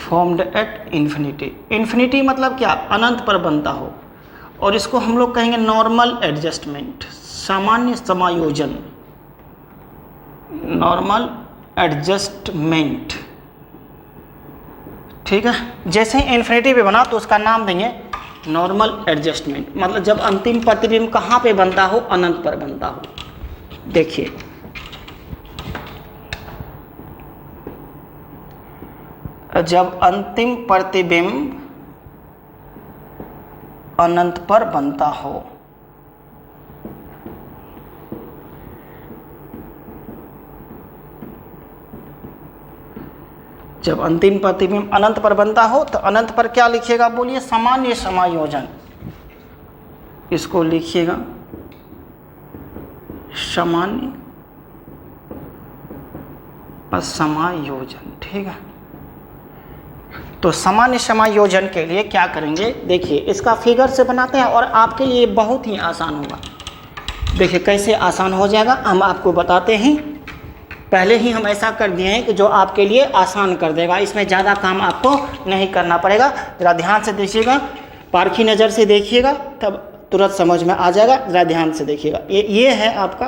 formed at infinity। infinity मतलब क्या, अनंत पर बनता हो, और इसको हम लोग कहेंगे नॉर्मल एडजस्टमेंट, सामान्य समायोजन, नॉर्मल एडजस्टमेंट। ठीक है, जैसे ही इन्फिनिटी पे बना तो उसका नाम देंगे नॉर्मल एडजस्टमेंट। मतलब जब अंतिम प्रतिबिंब कहाँ पे बनता हो, अनंत पर बनता हो। देखिए जब अंतिम प्रतिबिंब अनंत पर बनता हो, जब अंतिम प्रतिबिंब अनंत पर बनता हो तो अनंत पर क्या लिखिएगा बोलिए, सामान्य समायोजन। इसको लिखिएगा सामान्य समायोजन। ठीक है, तो सामान्य समायोजन के लिए क्या करेंगे, देखिए इसका फिगर से बनाते हैं और आपके लिए बहुत ही आसान होगा। देखिए कैसे आसान हो जाएगा हम आपको बताते हैं। पहले ही हम ऐसा कर दिए हैं कि जो आपके लिए आसान कर देगा, इसमें ज़्यादा काम आपको नहीं करना पड़ेगा। ज़रा ध्यान से देखिएगा, पारखी नज़र से देखिएगा, तब तुरंत समझ में आ जाएगा। ज़रा ध्यान से देखिएगा, ये है आपका,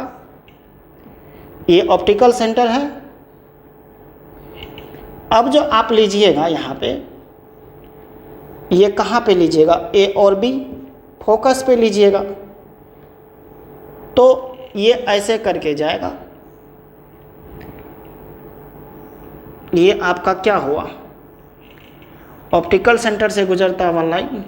ये ऑप्टिकल सेंटर है। अब जो आप लीजिएगा यहाँ पे, ये कहाँ पे लीजिएगा, ए और बी फोकस पे लीजिएगा, तो ये ऐसे करके जाएगा। ये आपका क्या हुआ, ऑप्टिकल सेंटर से गुजरता हुआ लाइन,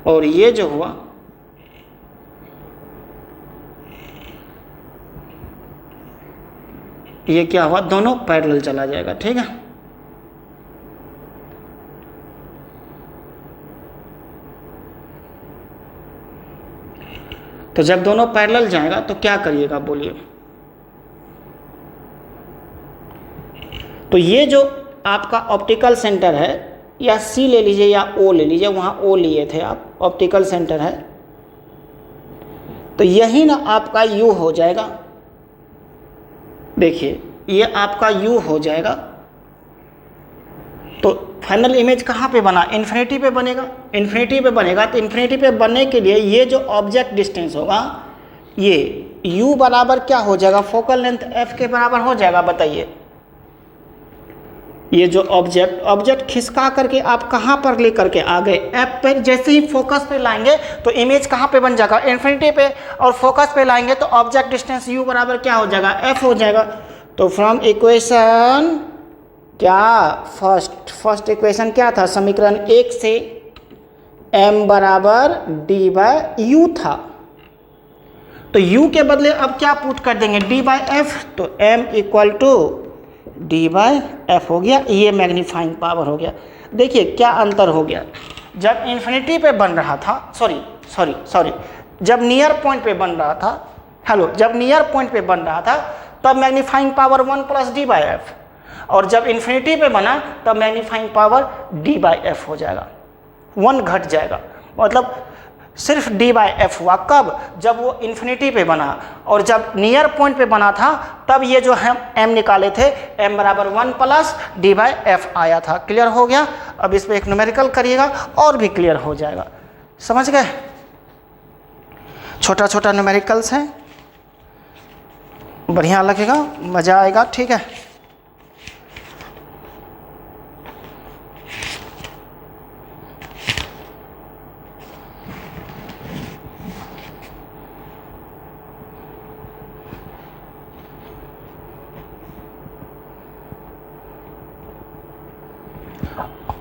और ये जो हुआ ये क्या हुआ, दोनों पैरेलल चला जाएगा। ठीक है, तो जब दोनों पैरेलल जाएगा तो क्या करिएगा बोलिए, तो ये जो आपका ऑप्टिकल सेंटर है, या सी ले लीजिए या ओ ले लीजिए, वहाँ ओ लिए थे आप, ऑप्टिकल सेंटर है, तो यही ना आपका यू हो जाएगा। देखिए ये आपका यू हो जाएगा। तो फाइनल इमेज कहाँ पे बना, इन्फिनिटी पे बनेगा। इन्फिनिटी पे बनेगा तो इन्फिनिटी पे बनने के लिए ये जो ऑब्जेक्ट डिस्टेंस होगा, ये u बराबर क्या हो जाएगा, फोकल लेंथ f के बराबर हो जाएगा। बताइए ये जो ऑब्जेक्ट खिसका करके आप कहाँ पर ले करके आ गए, f पर। जैसे ही फोकस पे लाएंगे तो इमेज कहाँ पे बन जाएगा, इन्फिनिटी पे, और फोकस पे लाएंगे तो ऑब्जेक्ट डिस्टेंस u बराबर क्या हो जाएगा, f हो जाएगा। तो फ्रॉम इक्वेशन क्या, फर्स्ट इक्वेशन क्या था, समीकरण 1 से m बराबर d बाय u था। तो u के बदले अब क्या पुट कर देंगे, d/f, तो m इक्वल टू d/f हो गया। ये मैग्नीफाइंग पावर हो गया। देखिए क्या अंतर हो गया, जब इन्फिनिटी पे बन रहा था, सॉरी, जब नियर पॉइंट पे बन रहा था, जब नियर पॉइंट पे बन रहा था तब मैग्नीफाइंग पावर 1 + d/f, और जब इन्फिनिटी पे बना तब मैग्नीफाइंग पावर d/f हो जाएगा, 1 घट जाएगा। मतलब सिर्फ d/f हुआ कब, जब वो इन्फिनिटी पे बना, और जब नियर पॉइंट पे बना था तब ये जो हम m निकाले थे m बराबर 1 + d/f आया था। क्लियर हो गया। अब इस पे एक न्यूमेरिकल करिएगा और भी क्लियर हो जाएगा। समझ गए, छोटा छोटा न्यूमेरिकल्स हैं, बढ़िया लगेगा, मज़ा आएगा। ठीक है,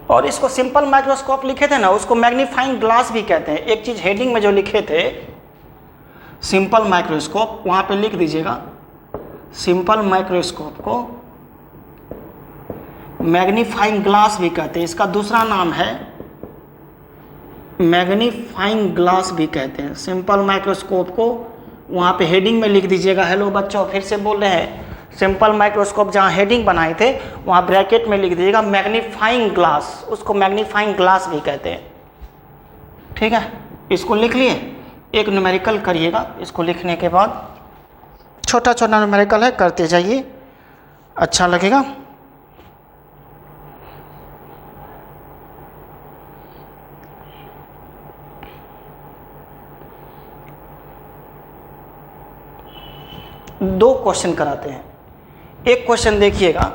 और इसको सिंपल माइक्रोस्कोप लिखे थे ना, उसको मैग्नीफाइंग ग्लास भी कहते हैं। एक चीज़ हेडिंग में जो लिखे थे सिंपल माइक्रोस्कोप, वहाँ पे लिख दीजिएगा सिंपल माइक्रोस्कोप को मैग्नीफाइंग ग्लास भी कहते हैं। इसका दूसरा नाम है मैग्नीफाइंग ग्लास भी कहते हैं। सिंपल माइक्रोस्कोप को वहाँ पे हेडिंग में लिख दीजिएगा। हेलो बच्चों, फिर से बोल रहे हैं, सिंपल माइक्रोस्कोप जहाँ हेडिंग बनाए थे वहाँ ब्रैकेट में लिख दीजिएगा मैग्नीफाइंग ग्लास, उसको मैग्नीफाइंग ग्लास भी कहते हैं। ठीक है, इसको लिख लिए। एक न्यूमेरिकल करिएगा, इसको लिखने के बाद छोटा छोटा न्यूमेरिकल है, करते जाइए, अच्छा लगेगा। दो क्वेश्चन कराते हैं। एक क्वेश्चन देखिएगा,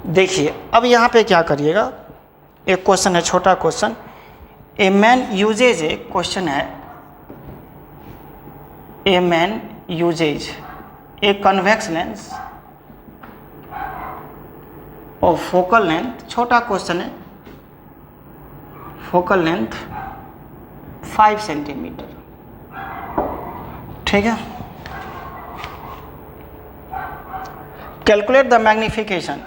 देखिए अब यहाँ पे क्या करिएगा, एक क्वेश्चन है, छोटा क्वेश्चन। ए मैन यूजेज, एक क्वेश्चन है, a man usage A convex lens और फोकल लेंथ, छोटा क्वेश्चन है, फोकल लेंथ 5 सेंटीमीटर। ठीक है, calculate the magnification,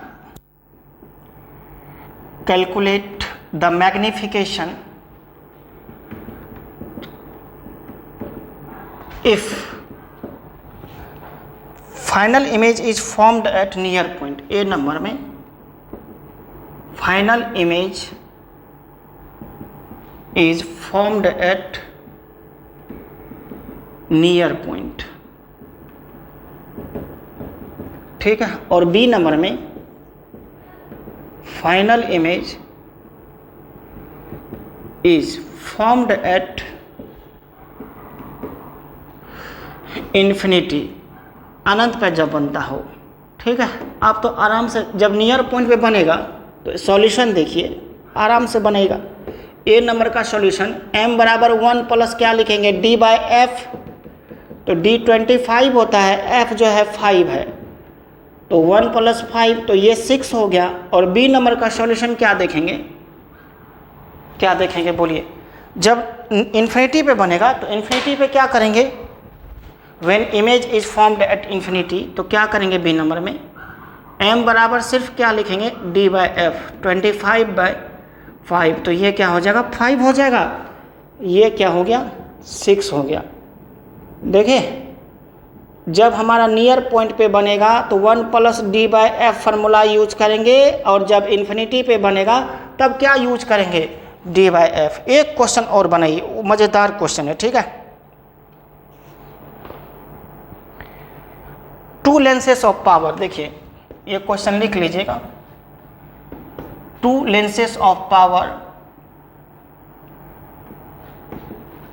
calculate the magnification if final image is formed at near point। A number में final image is formed at near point। ठीक है, और B number में final image is formed at infinity, अनंत पे जब बनता हो। ठीक है, आप तो आराम से जब नियर पॉइंट पे बनेगा तो सॉल्यूशन देखिए आराम से बनेगा। ए नंबर का सॉल्यूशन m बराबर 1 + क्या लिखेंगे, d/f, तो d 25 होता है, f जो है 5 है, तो 1 + 5 तो ये 6 हो गया। और बी नंबर का सॉल्यूशन क्या देखेंगे, क्या देखेंगे बोलिए, जब इन्फिनिटी पे बनेगा तो इन्फिनिटी पे क्या करेंगे, When image is formed at infinity, तो क्या करेंगे बी नंबर में, m बराबर सिर्फ क्या लिखेंगे, d/f, 25/5, तो ये क्या हो जाएगा, 5 हो जाएगा। ये क्या हो गया, 6 हो गया। देखिए जब हमारा नियर पॉइंट पे बनेगा तो 1 + d/f फार्मूला यूज करेंगे, और जब इन्फिनिटी पे बनेगा तब क्या यूज करेंगे, d/f। एक क्वेश्चन और बनाइए, मज़ेदार क्वेश्चन है। ठीक है, टू लेंसेस ऑफ पावर, देखिए ये क्वेश्चन लिख लीजिएगा, टू लेंसेस ऑफ पावर।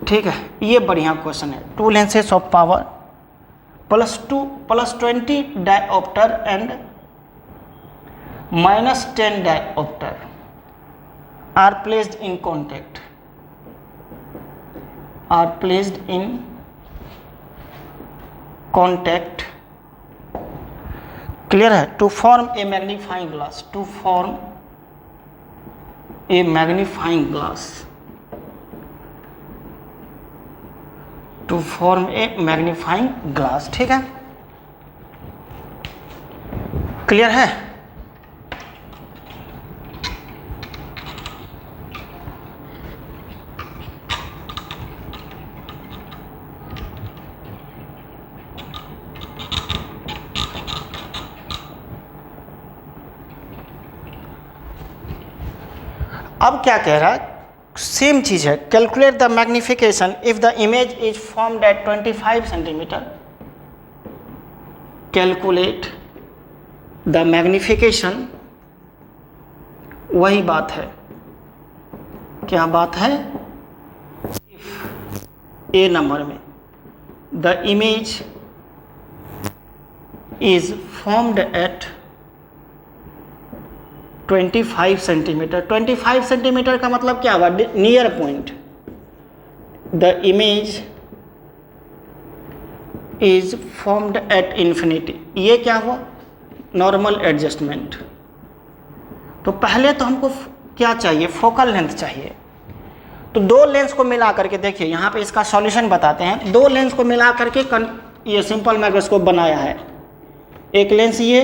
ठीक है, ये बढ़िया क्वेश्चन है। Two lenses of power +2 + 20 dioptre and -10 dioptre. are placed in contact, are placed in contact, clear है, to form a magnifying glass, to form a magnifying glass, to form a magnifying glass, ठीक है, clear है। अब क्या कह रहा है, same चीज है, calculate the magnification if the image is formed eight 25 centimetre, calculate the magnification, वही बात है, क्या बात है, इफ ए नंबर में the image is formed eight 25 centimetre, 25 centimetre का मतलब क्या हुआ, near point, the image is formed at infinity, ये क्या हुआ, नॉर्मल एडजस्टमेंट। तो पहले तो हमको क्या चाहिए, फोकल लेंथ चाहिए। तो दो लेंस को मिला करके देखिए, यहाँ पे इसका सॉल्यूशन बताते हैं, दो लेंस को मिला करके ये सिंपल माइक्रोस्कोप बनाया है, एक लेंस ये,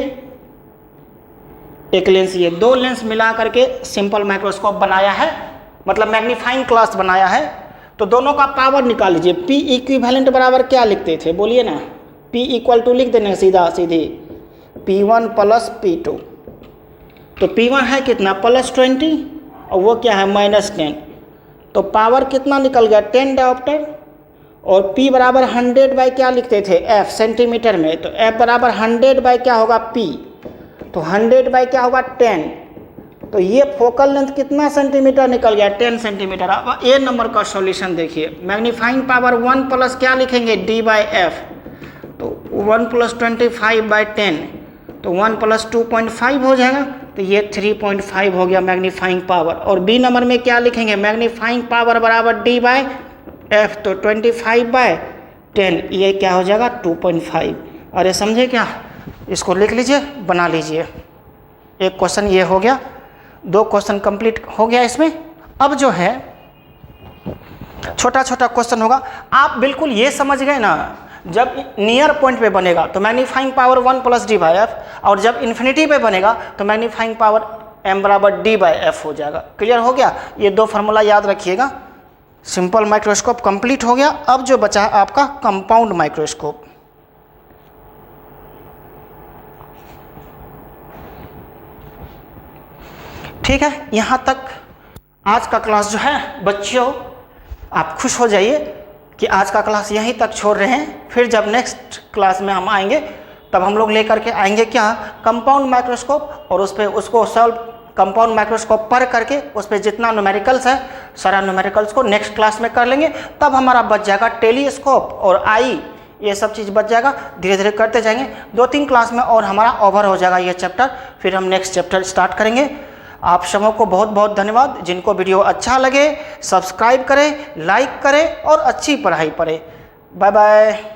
एक लेंस ये, दो लेंस मिला करके सिंपल माइक्रोस्कोप बनाया है, मतलब मैग्नीफाइंग ग्लास बनाया है। तो दोनों का पावर निकाल लीजिए, P इक्विवेलेंट बराबर क्या लिखते थे, बोलिए ना, P इक्वल टू लिख देना सीधा सीधी, P1 प्लस P2। तो P1 है कितना, +20, और वो क्या है, -10। तो पावर कितना निकल गया, 10 डायोप्टर, और P बराबर 100 बाई क्या लिखते थे, F सेंटीमीटर में, तो F बराबर 100 बाई क्या होगा, P, तो 100 बाई क्या होगा, 10। तो ये फोकल लेंथ कितना सेंटीमीटर निकल गया, 10 सेंटीमीटर। अब ए नंबर का सॉल्यूशन देखिए, मैग्नीफाइंग पावर 1 प्लस क्या लिखेंगे, D बाई F, तो 1 प्लस 25 बाई 10, तो 1 प्लस 2.5 हो जाएगा, तो ये 3.5 हो गया मैग्नीफाइंग पावर। और बी नंबर में क्या लिखेंगे, मैग्नीफाइंग पावर बराबर D बाई F, तो 25 बाई 10, ये क्या हो जाएगा, 2.5। अरे समझे क्या, इसको लिख लीजिए, बना लीजिए। एक क्वेश्चन ये हो गया, दो क्वेश्चन कंप्लीट हो गया इसमें। अब जो है छोटा छोटा क्वेश्चन होगा, आप बिल्कुल ये समझ गए ना, जब नियर पॉइंट पे बनेगा तो magnifying power 1 plus D by F, और जब इन्फिनिटी पे बनेगा तो मैग्नीफाइंग पावर M बराबर D बाई F हो जाएगा। क्लियर हो गया, ये दो फार्मूला याद रखिएगा। सिंपल माइक्रोस्कोप कंप्लीट हो गया। अब जो बचा आपका कंपाउंड माइक्रोस्कोप, ठीक है। यहाँ तक आज का क्लास जो है, बच्चों आप खुश हो जाइए कि आज का क्लास यहीं तक छोड़ रहे हैं। फिर जब नेक्स्ट क्लास में हम आएंगे तब हम लोग लेकर के आएंगे क्या, कंपाउंड माइक्रोस्कोप, और उस पर उसको सॉल्व, कंपाउंड माइक्रोस्कोप पर करके उस पर जितना न्यूमेरिकल्स है सारा न्यूमेरिकल्स को नेक्स्ट क्लास में कर लेंगे। तब हमारा बच जाएगा टेलीस्कोप और आई, ये सब चीज़ बच जाएगा। धीरे धीरे करते जाएंगे, 2-3 क्लास में और हमारा ओवर हो जाएगा ये चैप्टर, फिर हम नेक्स्ट चैप्टर स्टार्ट करेंगे। आप सबों को बहुत बहुत धन्यवाद। जिनको वीडियो अच्छा लगे सब्सक्राइब करें, लाइक करें और अच्छी पढ़ाई पढ़ें। Bye bye.